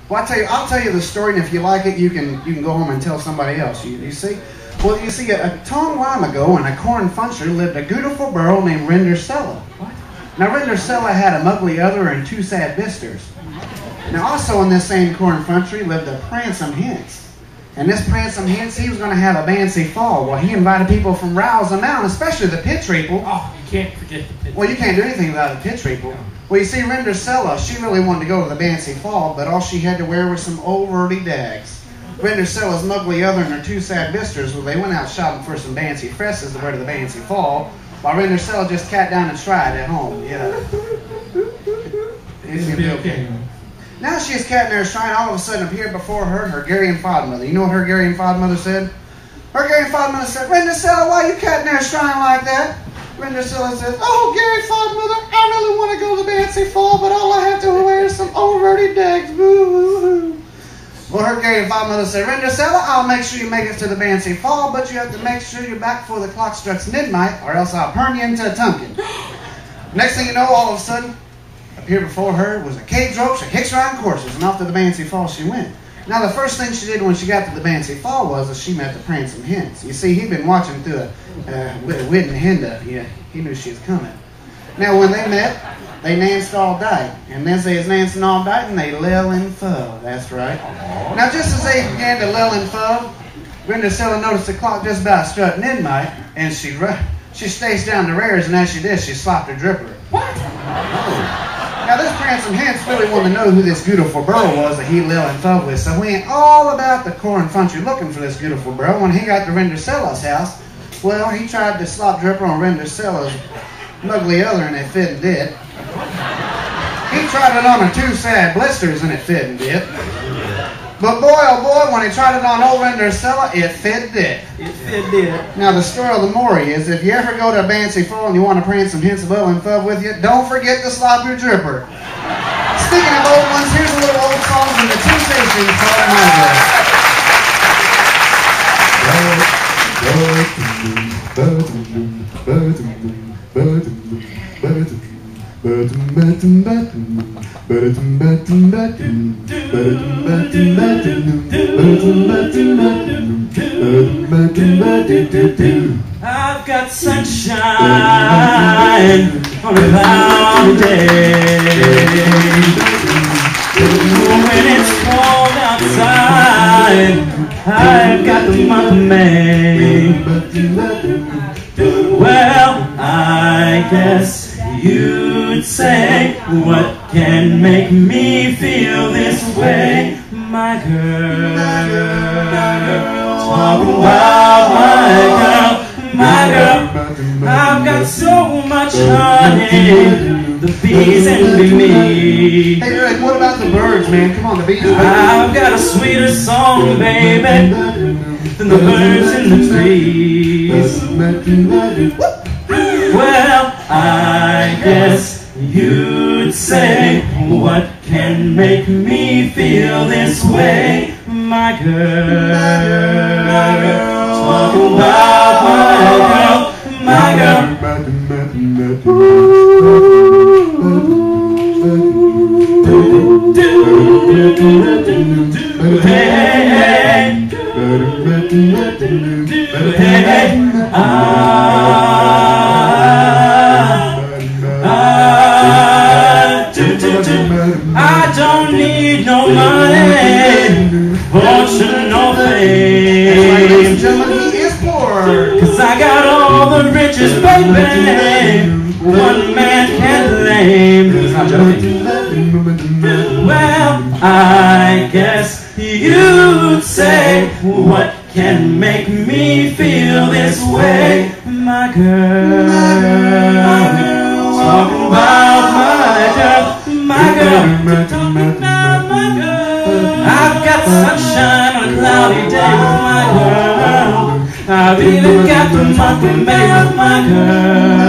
Well, I'll tell you the story, and if you like it, you can go home and tell somebody else. You see? Well, you see, a long time ago in a corn country lived a beautiful girl named Rendersella. What? Now, Rendersella had a mugly other and 2 sad bisters. Now, also in this same corn country lived a pransome Hens. And this pransome Hens, he was going to have a fancy fall. Well, he invited people from Rouse and Mountain, especially the pit people. Oh, you can't forget the pit. Well, you can't do anything without the pit people. Well, you see, Rendersella, she really wanted to go to the fancy fall, but all she had to wear was some old wordy dags. Rendersella's mugly other and her 2 sad bisters, well, they went out shopping for some fancy fresses to wear to the fancy fall, while Rendersella just cat down and tried at home. Yeah. It's gonna be okay. Now she is cat in her shrine, all of a sudden appeared before her Gary and Godmother. You know what her Gary and Godmother said? Her Gary and Godmother said, Rendersella, why you cat in her shrine like that? Rendersella says, oh, Gary Godmother, I really want to go to the fancy fall, but all I have to wear is some old dirty dags. Boo-hoo-hoo. Well, her Gary and Godmother said, Rendersella, I'll make sure you make it to the fancy fall, but you have to make sure you're back before the clock strikes midnight, or else I'll turn you into a pumpkin. Next thing you know, all of a sudden, appeared before her was a cage rope, she kicks around courses, and off to the fancy fall she went. Now, the first thing she did when she got to the fancy fall was that she met the prancing Hens. You see, he'd been watching through a wooden window. Yeah, he knew she was coming. Now, when they met, they danced all night. And then they was dancing all night, and they lil and fub. That's right. Now, just as they began to lil and fub, Rendersella noticed the clock just about struck midnight, and she staged down the rares, and as she did, she slopped her dripper. What? Oh. Now, this prancing Hens really wanted to know who this beautiful girl was that he lil and fub with, so he went all about the corn country looking for this beautiful girl. When he got to Rendersella's house, well, he tried to slop dripper on Rendersella's mugly other, and it fit and did. He tried it on her 2 sad blisters, and it fit and did. But boy, oh boy, when he tried it on old Rendersella, it fit and did. It fit and did. Now, the story of the Maury is, if you ever go to a fancy fall and you want to prance some Hens of lil and fub with you, don't forget to slop your dripper. Speaking of old ones, here's a little old song from the Temptations called My I've got sunshine on a cloudy day. When it's cold outside, I've got the month of May. Well, I guess you'd say, what can make me feel this way? My girl, talk about my girl. I've got so much honey, the bees envy me. Hey, Eric, what about the birds, man? Come on, the bees. I've got a sweeter song, baby, than the birds in the trees. Well, I guess you'd say, what can make me feel this way? My girl, talk about my girl. I don't need no money, fortune, no fame. He is poor. 'Cause I got all the riches, baby, one man can't claim. Well, I guess you'd say, what can make me feel this way? My girl, talk about my girl. My girl, talking about my girl. I've got sunshine on a cloudy day with my girl. I've even got the month of May with my girl.